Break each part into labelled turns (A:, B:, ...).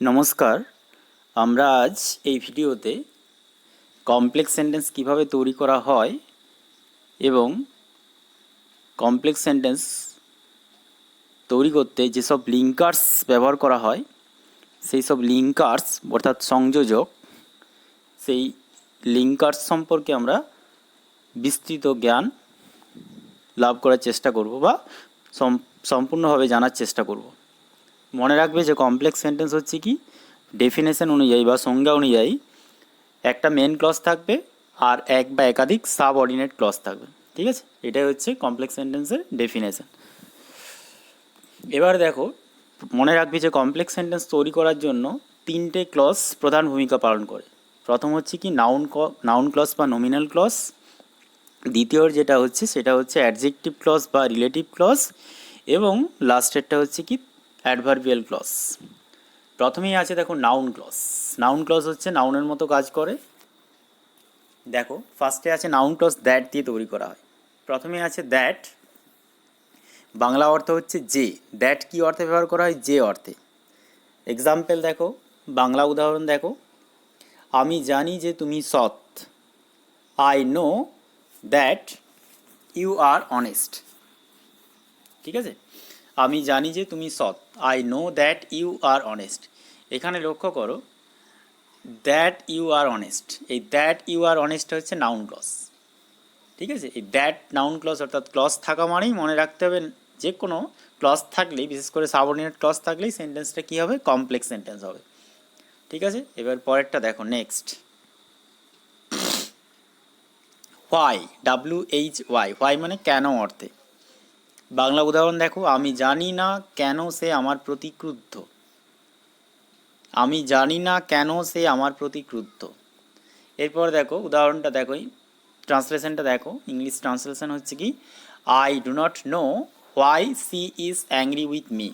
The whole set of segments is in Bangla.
A: নমস্কার। আমরা আজ এই ভিডিওতে কমপ্লেক্স সেন্টেন্স কিভাবে তৈরি করা হয় এবং কমপ্লেক্স সেন্টেন্স তৈরি করতে যেসব লিঙ্কার্স ব্যবহার করা হয় সেই সব লিঙ্কার্স অর্থাৎ সংযোজক, সেই লিঙ্কার্স সম্পর্কে আমরা বিস্তৃত জ্ঞান লাভ করার চেষ্টা করব বা সম্পূর্ণভাবে জানার চেষ্টা করব। মনে রাখবে যে কমপ্লেক্স সেন্টেন্স হচ্ছে কি, ডেফিনেশন অনুযায়ী বা সংজ্ঞা অনুযায়ী একটা মেন ক্লজ থাকবে আর এক বা একাধিক সাবঅর্ডিনেট ক্লজ থাকবে। ঠিক আছে, এটাই হচ্ছে কমপ্লেক্স সেন্টেন্সের ডেফিনেশন। এবার দেখো, মনে রাখবি যে কমপ্লেক্স সেন্টেন্স তৈরি করার জন্য তিনটে ক্লজ প্রধান ভূমিকা পালন করে। প্রথম হচ্ছে কি নাউন ক্লজ বা নমিনাল ক্লজ। দ্বিতীয় যেটা হচ্ছে সেটা হচ্ছে অ্যাডজেক্টিভ ক্লজ বা রিলেটিভ ক্লজ, এবং লাস্টেরটা হচ্ছে কি অ্যাডভার্বিয়াল ক্লজ। প্রথমেই আছে দেখো নাউন ক্লজ। নাউন ক্লজ হচ্ছে নাউনের মতো কাজ করে। দেখো ফার্স্টে আছে নাউন ক্লজ দ্যাট দিয়ে তৈরি করা হয়। প্রথমে আছে দ্যাট, বাংলা অর্থ হচ্ছে যে। দ্যাট কি অর্থে ব্যবহার করা হয়? যে অর্থে। এক্সাম্পল দেখো, বাংলা উদাহরণ দেখো, আমি জানি যে তুমি সৎ। I know that you are honest. ঠিক আছে, আমি জানি যে তুমি সৎ, I know that you are honest. এখানে লক্ষ্য করো, দ্যাট ইউ আর অনেস্ট, এই দ্যাট ইউ আর অনেস্ট হচ্ছে নাউন ক্লজ। ঠিক আছে, এই দ্যাট নাউন ক্লজ অর্থাৎ ক্লজ থাকা মানেই মনে রাখতে হবে, যে কোনো ক্লজ থাকলেই, বিশেষ করে সাবঅর্ডিনেট ক্লজ থাকলেই সেন্টেন্সটা কী হবে? কমপ্লেক্স সেন্টেন্স হবে। ঠিক আছে, এবার পরেরটা দেখো, নেক্সট হোয়াই, WHY, হোয়াই মানে কেন অর্থে। বাংলা উদাহরণ দেখো, আমি জানি না কেন সে আমার প্রতি ক্রুদ্ধ। আমি জানি না কেন সে আমার প্রতি ক্রুদ্ধ। এরপর দেখো উদাহরণটা দেখো, ট্রান্সলেশনটা দেখো, ইংলিশ ট্রান্সলেশন হচ্ছে কি, I do not know why she is angry with me.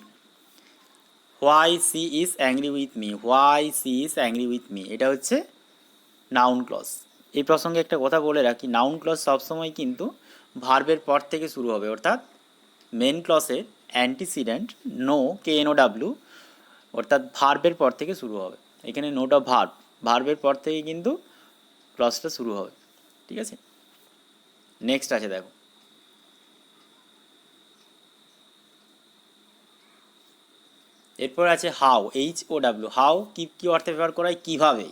A: Why she is angry with me, why she is angry with me, এটা হচ্ছে নাউন ক্লজ। এই প্রসঙ্গে একটা কথা বলে রাখি, নাউন ক্লজ সবসময় কিন্তু ভার্বের পর থেকে শুরু হবে, অর্থাৎ মেন ক্লজের অ্যান্টিসিডেন্ট নো, KNOW, অর্থাৎ ভার্বের পর থেকে শুরু হবে। এখানে নোটা ভার্ব, ভার্বের পর থেকে কিন্তু ক্লজটা শুরু হবে। ঠিক আছে, নেক্সট আছে দেখো, এরপর আছে হাউ, HOW, হাউ কি অর্থে ব্যবহার করা হয়? কীভাবে।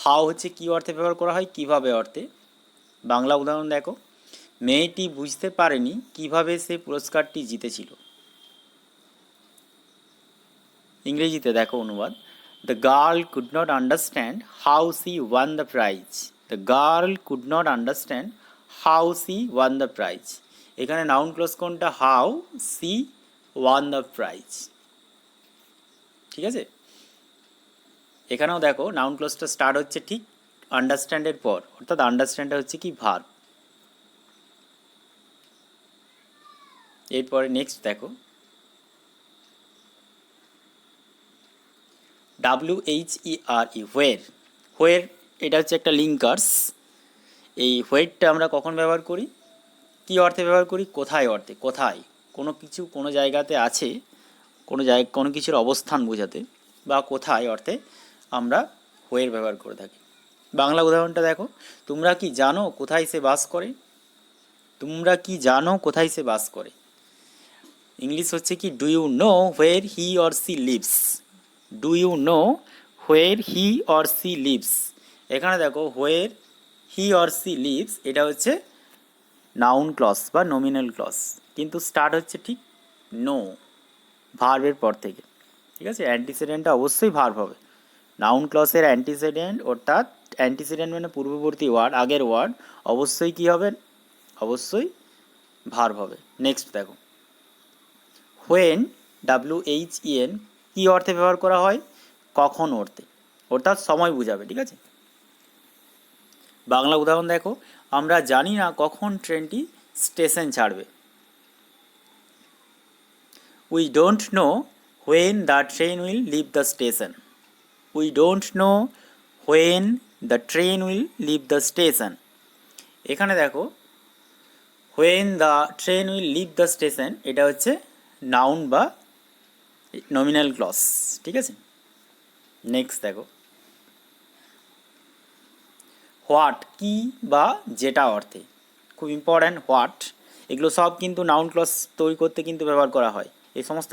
A: হাউ হচ্ছে কি অর্থে ব্যবহার করা হয়? কীভাবে অর্থে। বাংলা উদাহরণ দেখো, মেয়েটি বুঝতে পারেনি কিভাবে সে পুরস্কারটি জিতেছিল। ইংরেজিতে দেখো অনুবাদ, the girl could not understand how she won the prize. The girl could not understand how she won the prize. এখানে নাউন ক্লজ কোনটা? How she won the prize. ঠিক আছে, এখানেও দেখো নাউন ক্লজটা স্টার্ট হচ্ছে ঠিক আন্ডারস্ট্যান্ডের পর, অর্থাৎ আন্ডারস্ট্যান্ডটা হচ্ছে কি ভার্ব। এরপরে নেক্সট দেখো, WHERE, হোয়ের। হোয়ের এটা হচ্ছে একটা লিঙ্কার্স। এই হোয়েরটা আমরা কখন ব্যবহার করি? কি অর্থে ব্যবহার করি? কোথায় অর্থে। কোথায় কোনো কিছু কোনো জায়গাতে আছে, কোনো কিছুর অবস্থান বোঝাতে, বা কোথায় অর্থে আমরা হোয়ের ব্যবহার করে থাকি। বাংলা উদাহরণটা দেখো, তোমরা কি জানো কোথায় সে বাস করে। তোমরা কি জানো কোথায় সে বাস করে। ইংলিশ হচ্ছে কি, do you know where he or she lives. Do you know where he or she lives. এখানে দেখো where he or she lives, এটা হচ্ছে নাউন ক্লজ বা নমিনাল ক্লজ, কিন্তু স্টার্ট হচ্ছে ঠিক নো, ভার্বের পর থেকে। ঠিক আছে, অ্যান্টিসিডেন্টটা অবশ্যই ভার্ব হবে। নাউন ক্লজের অ্যান্টিসিডেন্ট, অর্থাৎ অ্যান্টিসিডেন্ট মানে পূর্ববর্তী ওয়ার্ড, আগের ওয়ার্ড অবশ্যই কী হবে? অবশ্যই ভার্ব হবে। নেক্সট দেখো, হোয়েন, WHEN, কী অর্থে ব্যবহার করা হয়? কখন অর্থে, অর্থাৎ সময় বোঝাবে। ঠিক আছে, বাংলা উদাহরণ দেখো, আমরা জানি না কখন ট্রেনটি স্টেশন ছাড়বে। We don't know when the train will leave the station. We don't know when the train will leave the station. এখানে দেখো when the train will leave the station, এটা হচ্ছে নাউন বা নমিনাল ক্লজ, ঠিক আছে। নেক্সট দেখো, হোয়াট কি বা যেটা অর্থে, খুব ইম্পর্ট্যান্ট হোয়াট, এগুলো সব কিন্তু নাউন ক্লজ তৈরি করতে কিন্তু ব্যবহার করা হয়, এই সমস্ত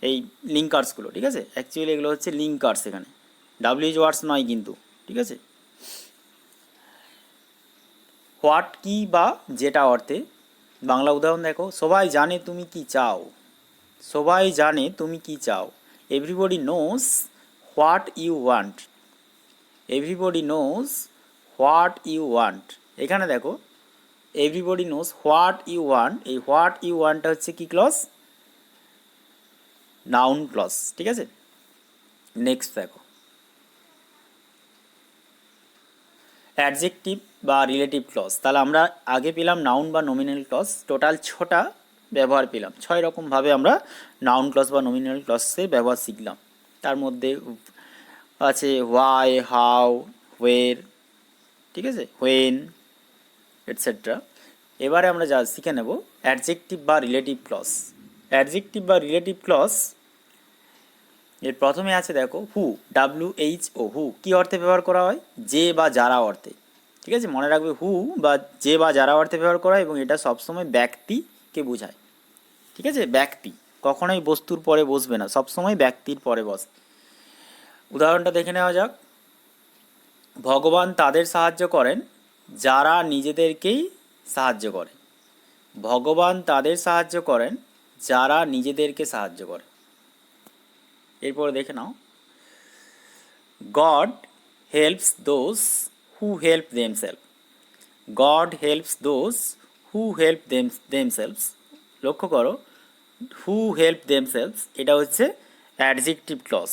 A: এই লিঙ্কার্সগুলো, ঠিক আছে। অ্যাকচুয়ালি এগুলো হচ্ছে লিঙ্কার্স, এখানে ডাব্লিউএইচ ওয়ার্ডস নয় কিন্তু, ঠিক আছে। হোয়াট কি বা যেটা অর্থে, বাংলা উদাহরণ দেখো, সবাই জানে তুমি কি চাও, সবাই জানে তুমি কি চাও, everybody knows what you want, everybody knows what you want. এখানে দেখো everybody knows what you want, এই হোয়াট ইউ ওয়ান্টটা হচ্ছে কি ক্লজ, নাউন ক্লজ, ঠিক আছে। নেক্সট দেখো, অ্যাডজেক্টিভ বা রিলেটিভ ক্লজ, তাহলে আমরা আগে পেলাম নাউন বা নমিনাল ক্লজ, টোটাল 6টা ব্যবহার পেলাম, 6 রকমভাবে আমরা নাউন ক্লজ বা নমিনাল ক্লজের ব্যবহার শিখলাম। তার মধ্যে আছে হোয়াই, হাউ, ওয়ের, ঠিক আছে, হোয়েন, এটসেট্রা। এবারে আমরা যা শিখে নেব অ্যাডজেক্টিভ বা রিলেটিভ ক্লজ। অ্যাডজেক্টিভ বা রিলেটিভ ক্লজ এর প্রথমে আছে দেখো হু, WHO, হু কী অর্থে ব্যবহার করা হয়, যে বা যারা অর্থে, ঠিক আছে। মনে রাখবে হু বা যে বা যারা অর্থে ব্যবহার করা হয় এবং এটা সবসময় ব্যক্তিকে বোঝায়, ঠিক আছে। ব্যক্তি কখনোই বস্তুর পরে বসবে না, সবসময় ব্যক্তির পরে বসে। উদাহরণটা দেখে নেওয়া যাক, ভগবান তাদের সাহায্য করেন যারা নিজেদেরকেই সাহায্য করে, ভগবান তাদের সাহায্য করেন যারা নিজেদেরকে সাহায্য করে। এরপরে দেখে নাও, God helps those who help themself, God helps those who help themselves. লক্ষ্য করো, হু হেল্প দেমসেলফস এটা হচ্ছে অ্যাডজেক্টিভ ক্লজ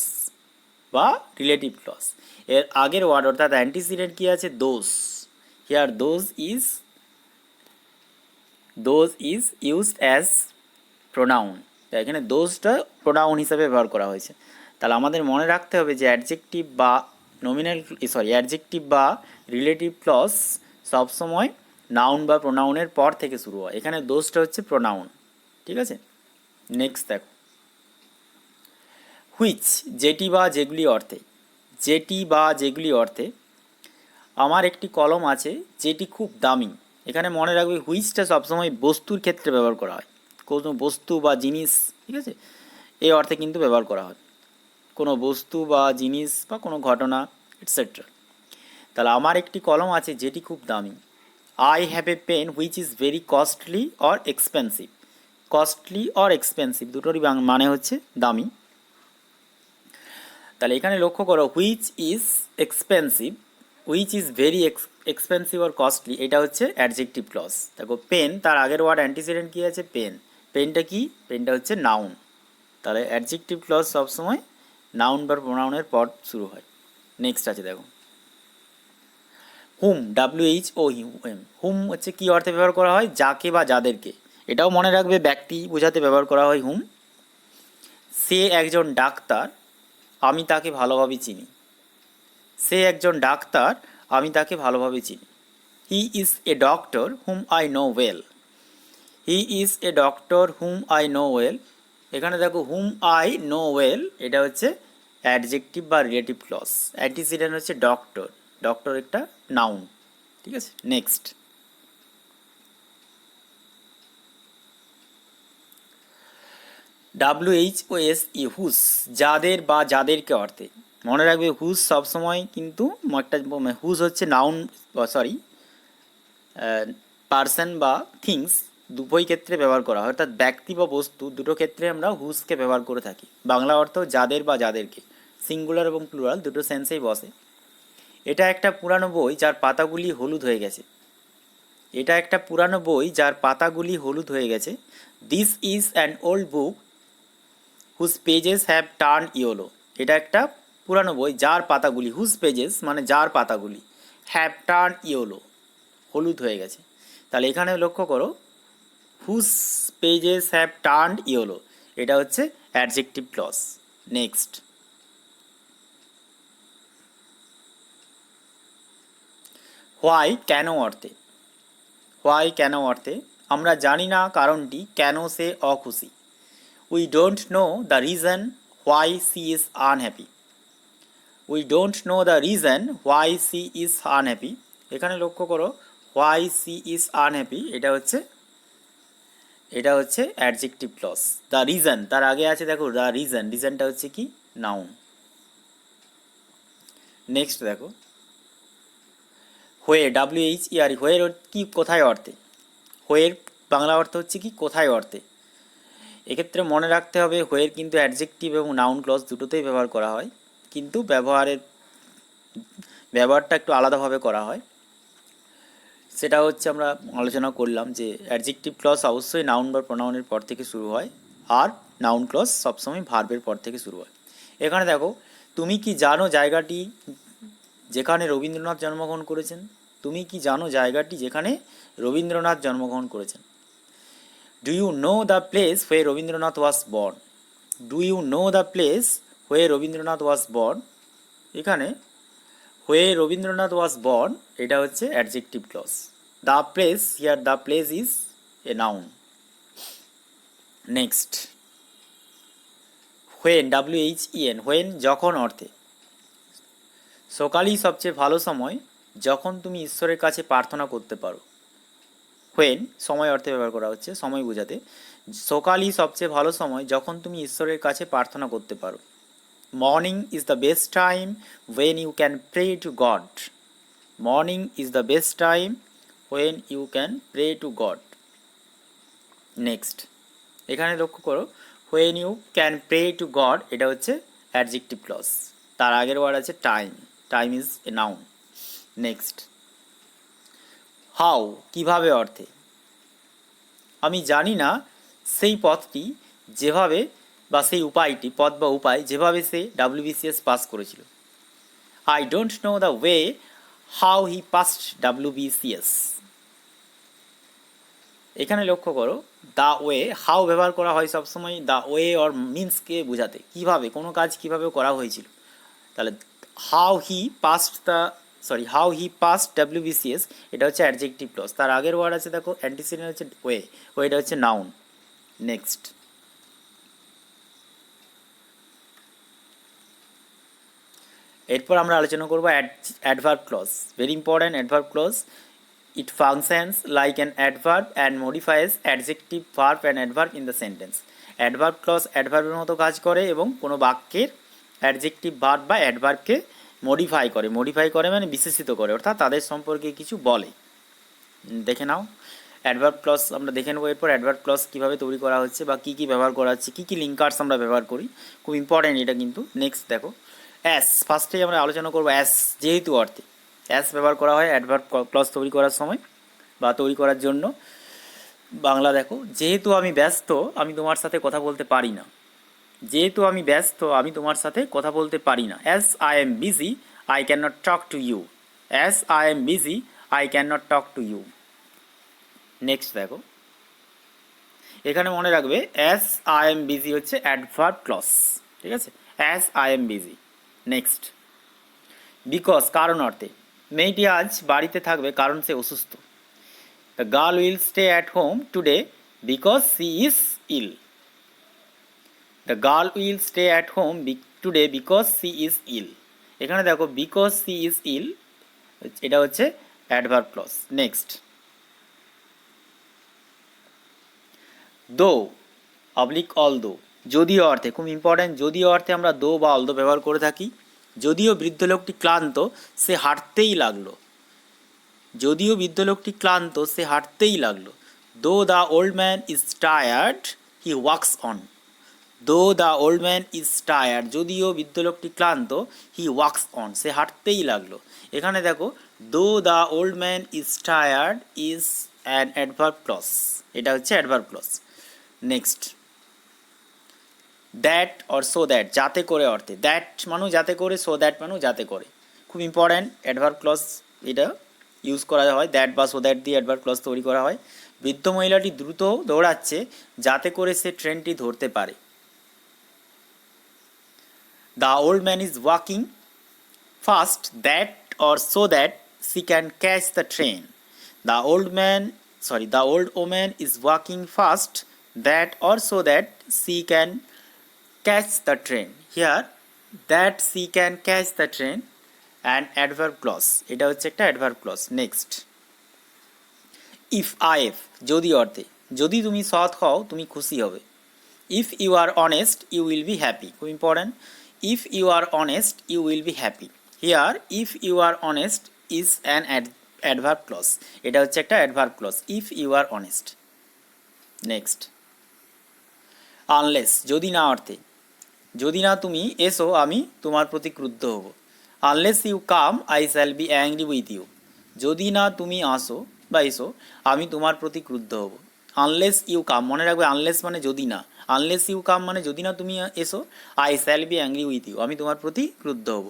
A: বা রিলেটিভ ক্লজ। এর আগের ওয়ার্ড অর্থাৎ অ্যান্টিসিডেন্ট কী আছে, those, here those is used as pronoun, তাই এখানে দোজটা প্রোনাউন হিসাবে ব্যবহার করা হয়েছে। তাহলে আমাদের মনে রাখতে হবে যে অ্যাডজেক্টিভ বা অ্যাডজেক্টিভ বা রিলেটিভ ক্লজ সবসময় নাউন বা প্রোনাউনের পর থেকে শুরু হয়, এখানে দোজটা হচ্ছে প্রোনাউন, ঠিক আছে। নেক্সট দেখো, হুইচ, যেটি বা যেগুলি অর্থে, যেটি বা যেগুলি অর্থে, আমার একটি কলম আছে যেটি খুব দামি, এখানে মনে রাখবে হুইচটা সবসময় বস্তুর ক্ষেত্রে ব্যবহার করা হয়, কোনো বস্তু বা জিনিস, ঠিক আছে, এই অর্থে কিন্তু ব্যবহার করা হয়, কোনো বস্তু বা জিনিস বা কোনো ঘটনা এটসেট্রা। তাহলে আমার একটি কলম আছে যেটি খুব দামি, I have a pen which is very costly or expensive, costly or expensive দুটোরই মানে হচ্ছে দামি। তাহলে এখানে লক্ষ্য করো, which is expensive, which is very expensive or costly, এটা হচ্ছে অ্যাডজেক্টিভ ক্লজ। দেখো পেন, তার আগের ওয়ার্ড অ্যান্টিসিডেন্ট কী আছে, পেন, পেনটা কি, পেনটা হচ্ছে নাউন, তাহলে অ্যাডজেক্টিভ ক্লজ সবসময় নাউন বা প্রোনাউনের পর শুরু হয়। নেক্সট আছে দেখো, হুম, WHOM, হুম হচ্ছে কী অর্থে ব্যবহার করা হয়, যাকে বা যাদেরকে, এটাও মনে রাখবে ব্যক্তি বোঝাতে ব্যবহার করা হয় হুম। সে একজন ডাক্তার, আমি তাকে ভালোভাবে চিনি, সে একজন ডাক্তার, আমি তাকে ভালোভাবে চিনি। He is a doctor hmm I know well, he is a doctor hmm I know well. এখানে দেখো হুম আই নো ওয়েল এটা হচ্ছে অ্যাডজেক্টিভ বা রিলেটিভ ক্লজ, অ্যান্টিসিডেন্ট হচ্ছে ডক্টর, ডক্টর একটা নাউন, ঠিক আছে। নেক্সট, WHOSE, হুস, যাদের বা যাদেরকে অর্থে, মনে রাখবে হুস সবসময় কিন্তু একটা, হুস হচ্ছে নাউন, সরি পার্সন বা থিংস দুটোই ক্ষেত্রে ব্যবহার করা হয়, অর্থাৎ ব্যক্তি বা বস্তু দুটো ক্ষেত্রে আমরা হুসকে ব্যবহার করে থাকি। বাংলা অর্থ যাদের বা যাদেরকে, সিঙ্গুলার এবং প্লুরাল দুটো সেন্সেই বসে। এটা একটা পুরানো বই যার পাতাগুলি হলুদ হয়ে গেছে, এটা একটা পুরানো বই যার পাতাগুলি হলুদ হয়ে গেছে। This is an old book whose pages have turn yellow, এটা একটা পুরানো বই যার পাতাগুলি, হুজ পেজেস মানে যার পাতাগুলি, হ্যাভ টার্ন ইয়েলো হলুদ হয়ে গেছে। তাহলে এখানে লক্ষ্য করো, whose pages have turned yellow এটা হচ্ছে অ্যাডজেক্টিভ ক্লজ। নেক্সট, হোয়াই, কেন অর্থে, হোয়াই কেন অর্থে, আমরা জানি না কারণটি কেন সে অখুশি, we don't know the reason why she is unhappy. We don't know the reason why she is unhappy. এখানে লক্ষ্য করো, হোয়াই সি ইজ আনহ্যাপি এটা হচ্ছে অ্যাডজেক্টিভ ক্লজ। দ্য রিজন তার আগে আছে দেখো দ্য রিজন, রিজনটা হচ্ছে কি নাউন। নেক্সট দেখো হোয়ে, WHERE, হোয়ের কি কোথায় অর্থে। হোয়ের বাংলা অর্থ হচ্ছে কি কোথায় অর্থে। এক্ষেত্রে মনে রাখতে হবে হোয়ের কিন্তু অ্যাডজেক্টিভ এবং নাউন ক্লজ দুটোতেই ব্যবহার করা হয়, কিন্তু ব্যবহারটা একটু আলাদাভাবে করা হয়। সেটা হচ্ছে আমরা আলোচনা করলাম যে অ্যাডজেক্টিভ ক্লজ অবশ্যই নাউন বা প্রোনাউনের পর থেকে শুরু হয়, আর নাউন ক্লজ সবসময় ভার্বের পর থেকে শুরু হয়। এখানে দেখো, তুমি কি জানো জায়গাটি যেখানে রবীন্দ্রনাথ জন্মগ্রহণ করেছেন। তুমি কি জানো জায়গাটি যেখানে রবীন্দ্রনাথ জন্মগ্রহণ করেছেন। Do you know the place where Rabindranath was born. Do you know the place where Rabindranath was born. এখানে হোয়ে রবীন্দ্রনাথ ওয়াজ বর্ন এটা হচ্ছে adjective clause. The place, here the place is a noun. Next when, WHEN, when যখন অর্থে। সকালই সবচেয়ে ভালো সময় যখন তুমি ঈশ্বরের কাছে প্রার্থনা করতে পারো। হোয়েন সময় অর্থে ব্যবহার করা হচ্ছে, সময় বোঝাতে। সকালই সবচেয়ে ভালো সময় যখন তুমি ঈশ্বরের কাছে প্রার্থনা করতে পারো। Morning is the best time when you can pray to God. Morning is the best time when you can pray to God. Next এখানে লক্ষ্য করো, when you can pray to God এটা হচ্ছে অ্যাডজেক্টিভ ক্লজ। তার আগের ওয়ার্ড আছে time, time is a noun. Next how, কিভাবে অর্থে। আমি জানি না সেই পথটি যেভাবে বা সেই উপায়টি, পথ বা উপায় যেভাবে সে WBCS পাস করেছিল। I don't know the way how he passed WBCS। এখানে লক্ষ্য করো, দ্য ওয়ে, হাউ ব্যবহার করা হয় সবসময় দ্য ওয়ে অর মিনসকে বোঝাতে, কীভাবে কোনো কাজ কীভাবে করা হয়েছিল। তাহলে হাউ হি পাসড WBCS এটা হচ্ছে অ্যাডজেক্টিভ ক্লজ। তার আগের ওয়ার্ড আছে দেখো অ্যান্টিসিডেন্ট হচ্ছে ওয়েটা হচ্ছে নাউন। নেক্সট এরপর আমরা আলোচনা করবো adverb clause. Very important adverb clause. It functions like an adverb and modifies adjective, verb and adverb in the sentence. Adverb clause অ্যাডভার্বের মতো কাজ করে এবং কোনো বাক্যের অ্যাডজেক্টিভ, ভার্ব বা অ্যাডভার্বকে মডিফাই করে মানে বিশেষিত করে, অর্থাৎ তাদের সম্পর্কে কিছু বলে। দেখে নাও অ্যাডভার্ব ক্লজ আমরা দেখে নেবো এরপর অ্যাডভার্ব ক্লজ কীভাবে তৈরি করা হচ্ছে বা কী কী ব্যবহার করা হচ্ছে, কী কী লিঙ্কার্স আমরা ব্যবহার করি, খুব ইম্পর্ট্যান্ট এটা কিন্তু। নেক্সট দেখো অ্যাস, ফার্স্টেই আমরা আলোচনা করবো অ্যাস, যেহেতু অর্থে। অ্যাস ব্যবহার করা হয় অ্যাডভার্ব ক্লজ তৈরি করার সময় বা তৈরি করার জন্য। বাংলা দেখো, যেহেতু আমি ব্যস্ত আমি তোমার সাথে কথা বলতে পারি না। যেহেতু আমি ব্যস্ত আমি তোমার সাথে কথা বলতে পারি না। As I am busy I can not talk to you. As I am busy I can not talk to you. Next দেখো, এখানে মনে রাখবে অ্যাজ আই এম বিজি হচ্ছে অ্যাডভার্ব ক্লজ, ঠিক আছে, as I am busy. Next because, কারণ অর্থে। মেয়েটি আজ বাড়িতে থাকবে কারণ সে অসুস্থ। The girl will stay at home today because she is ill. The girl will stay at home today because she is ill. এখানে দেখো বিকজ সি ইজ ইল এটা হচ্ছে adverb clause. Next though although, যদিও অর্থে, খুব ইম্পর্ট্যান্ট। যদিও অর্থে আমরা দো বা অলদো ব্যবহার করে থাকি। যদিও বৃদ্ধ লোকটি ক্লান্ত সে হাঁটতেই লাগলো। যদিও বৃদ্ধ লোকটি ক্লান্ত সে হাঁটতেই লাগলো। Though the old man is tired he walks on. Though the old man is tired, যদিও বৃদ্ধ লোকটি ক্লান্ত হি ওয়াক্স অন, সে হাঁটতেই লাগলো। এখানে দেখো though the old man is tired is an adverb clause, এটা হচ্ছে adverb clause. Next that or so that, যাতে করে অর্থে। দ্যাট মানুষ যাতে করে, সো দ্যাট মানুষ যাতে করে, খুব ইম্পর্ট্যান্ট অ্যাডভার্ব ক্লজ এটা ইউজ করা হয়। দ্যাট বা সো দ্যাট দিয়ে অ্যাডভার্ব ক্লজ তৈরি করা হয়। বৃদ্ধ মহিলাটি দ্রুত দৌড়াচ্ছে যাতে করে সে ট্রেনটি ধরতে পারে। The old man is walking fast that or so that she can catch the train. The old woman is walking fast that or so that she can catch the train. Here that she can catch the train and adverb clause, এটা হচ্ছে একটা adverb clause. Next, if যদি অর্থে, যদি তুমি সৎ হও তুমি খুশি হবে. If you are honest you will be happy, খুব important. If you are honest you will be happy. Here if you are honest is an adverb clause, এটা হচ্ছে একটা adverb clause, if you are honest. Next, unless যদি না অর্থে, যদি না তুমি এসো আমি তোমার প্রতি ক্রুদ্ধ হব. Unless you come I shall be angry with you, যদি না তুমি আসো বা এসো আমি তোমার প্রতি ক্রুদ্ধ হব. আনলেস ইউ কাম, মনে রাখবে আনলেস মানে যদি না, আনলেস ইউ কাম মানে যদি না তুমি এসো, I shall be angry with you, আমি তোমার প্রতি ক্রুদ্ধ হব.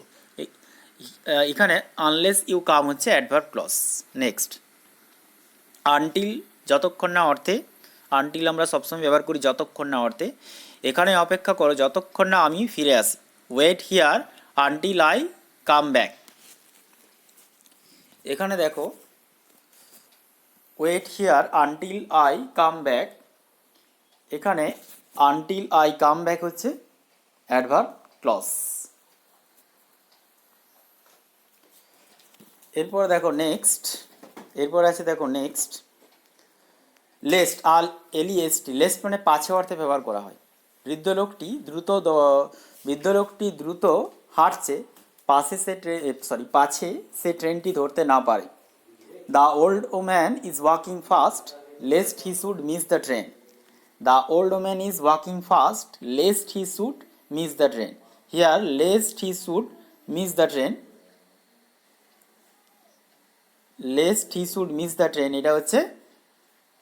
A: এখানে আনলেস ইউ কাম হচ্ছে অ্যাডভার্ব ক্লজ. নেক্সট, আনটিল যতক্ষণ না অর্থে, আনটিল আমরা সবসময় ব্যবহার করি যতক্ষণ না অর্থে. এখানে অপেক্ষা করো যতক্ষণ না আমি ফিরে আসি. Wait here until I come back. এখানে দেখো wait here until I come back, এখানে আনটিল আই কাম ব্যাক হচ্ছে অ্যাডভার্ব ক্লজ. এরপর দেখো নেক্সট, এরপর আছে দেখো next, lest or L E S T. Lest মানে পাছে অর্থে ব্যবহার করা হয়. বৃদ্ধ লোকটি দ্রুত হাঁটছে, পাছে সে ট্রেনটি ধরতে না পারে. The old woman is walking fast lest he should miss the train. The old woman is walking fast lest he should miss the train. Here lest he should miss the train, lest he should miss the train এটা হচ্ছে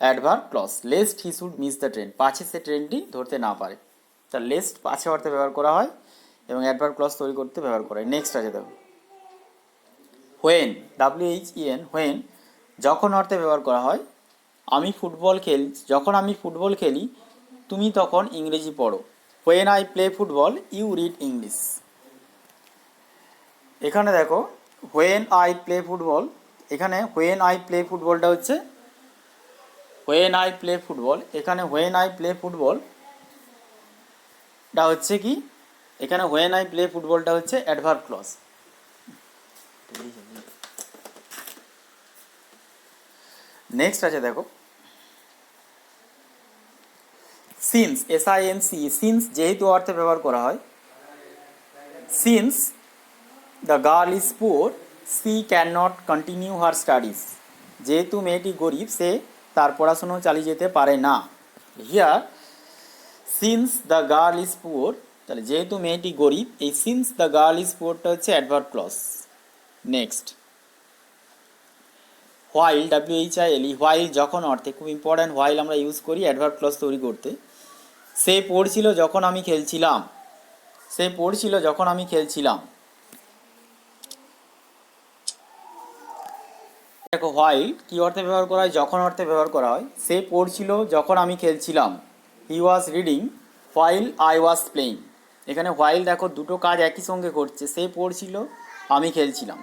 A: adverb clause. Lest he should miss the train, পাছে সে ট্রেনটি ধরতে না পারে. তা লেস্ট পাছে অর্থে ব্যবহার করা হয় এবং অ্যাডভার্ব ক্লজ তৈরি করতে ব্যবহার করা হয়. নেক্সট আছে দেখো হোয়েন, WHEN, হোয়েন যখন অর্থে ব্যবহার করা হয়. যখন আমি ফুটবল খেলি তুমি তখন ইংরেজি পড়ো. When I play football you read English. এখানে দেখো হোয়েন আই প্লে ফুটবল, এখানে হোয়েন আই প্লে ফুটবলটা হচ্ছে হোয়েন আই প্লে ফুটবল, এখানে হোয়েন আই প্লে ফুটবলটা হচ্ছে কি, এখানে হোয়েন আই প্লে ফুটবলটা হচ্ছে অ্যাডভার্ব ক্লজ. নেক্সট আছে দেখো সিন্স, SINC, সিন্স যেহেতু অর্থে ব্যবহার করা হয়. Since the girl is poor she can not continue her studies, যেহেতু মেয়েটি গরিব সে তার পড়াশুনো চালিয়ে যেতে পারে না. Here since the girl is poor, তাহলে যেহেতু মেয়েটি গরিব, এই সিন্স দ্য গার্ল ইজ পুয়ারটা হচ্ছে adverb clause. Next, while, WHILE, while যখন অর্থে, খুব ইম্পর্ট্যান্ট, হোয়াইল আমরা ইউজ করি অ্যাডভার্ব ক্লজ তৈরি করতে. সে পড়ছিল যখন আমি খেলছিলাম, সে পড়ছিল যখন আমি খেলছিলাম. দেখো হোয়াইল কী অর্থে ব্যবহার করা হয়, যখন অর্থে ব্যবহার করা হয়. সে পড়ছিল যখন আমি খেলছিলাম, he was reading while I was playing. এখানে হোয়াইল দেখো দুটো কাজ একই সঙ্গে করছে, সে পড়ছিল আমি খেলছিলাম.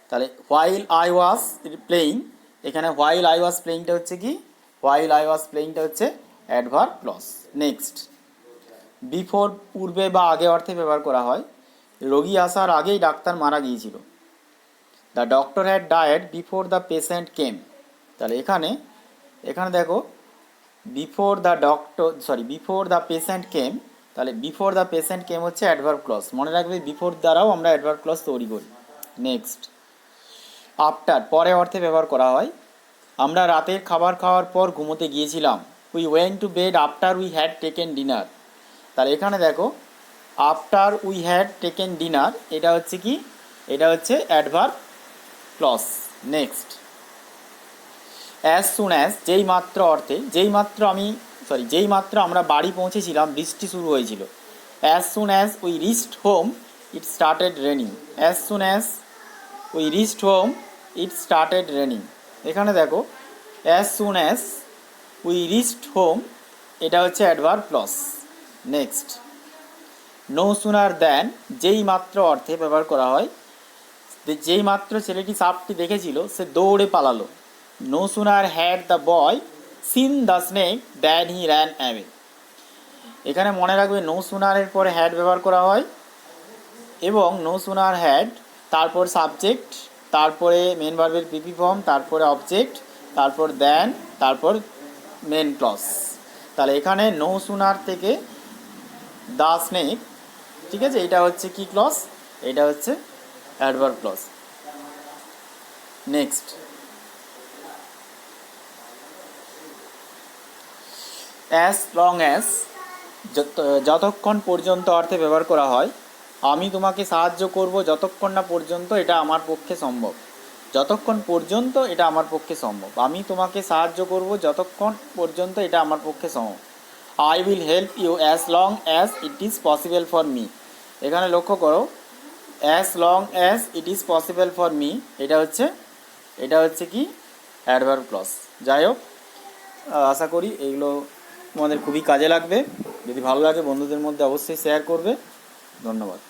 A: তাহলে হোয়াইল আই ওয়াজ প্লেয়িং, এখানে হোয়াইল আই ওয়াজ প্লেয়িংটা হচ্ছে কি, হোয়াইল আই ওয়াজ প্লেয়িংটা হচ্ছে অ্যাডভার্ব ক্লজ. নেক্সট, বিফোর পূর্বে বা আগে অর্থে ব্যবহার করা হয়. রোগী আসার আগেই ডাক্তার মারা গিয়েছিল. The doctor had died before the patient came. তাহলে এখানে দেখো বিফোর দ্য পেশেন্ট কেম, তাহলে বিফোর দ্য পেশেন্ট কেম হচ্ছে অ্যাডভার্ব ক্লজ. মনে রাখবে বিফোর দ্বারাও আমরা অ্যাডভার্ব ক্লজ তৈরি করি. নেক্সট, আফটার পরে অর্থে ব্যবহার করা হয়. আমরা রাতের খাবার খাওয়ার পর ঘুমোতে গিয়েছিলাম. We went to bed after we had taken dinner. তাহলে এখানে দেখো after we had taken dinner এটা হচ্ছে কি, এটা হচ্ছে adverb clause. Next, as soon as যেই মাত্র অর্থে, যেই মাত্র আমরা বাড়ি পৌঁছেছিলাম বৃষ্টি শুরু হয়েছিল. As soon as we reached home it started raining. As soon as we reached home it started raining. এখানে দেখো as soon as we reached home এটা হচ্ছে adverb clause. Next, no sooner than যেই মাত্র অর্থে ব্যবহার করা হয়. যেই মাত্র ছেলেটি সাপটি দেখেছিল সে দৌড়ে পালালো. No sooner had the boy seen the snake than he ran away. এখানে মনে রাখবে নো সুনারের পরে হ্যাড ব্যবহার করা হয় এবং নো সুনার হ্যাড, তারপর সাবজেক্ট, তারপরে মেন ভার্বের পিপি ফর্ম, তারপরে অবজেক্ট, তারপর দ্যান, তারপর মেন ক্লজ। তাহলে এখানে নো সুনার থেকে দ্য স্নেক, ঠিক আছে, এটা হচ্ছে কি ক্লজ, এটা হচ্ছে adverb clause. Next, as long as, যতক্ষণ পর্যন্ত অর্থে ব্যবহার করা হয়। আমি তোমাকে সাহায্য করব যতক্ষণ না পর্যন্ত এটা আমার পক্ষে সম্ভব। যতক্ষণ পর্যন্ত এটা আমার পক্ষে সম্ভব। আমি তোমাকে সাহায্য করব যতক্ষণ পর্যন্ত এটা আমার পক্ষে সম্ভব। I will help you as long as it is possible for me. এখানে লক্ষ্য করো, as long as it is possible for me, এটা হচ্ছে কি অ্যাডভার্ব ক্লজ। যাই হোক, আশা করি এইগুলো তোমাদের খুবই কাজে লাগবে। যদি ভালো লাগে বন্ধুদের মধ্যে অবশ্যই শেয়ার করবে। ধন্যবাদ।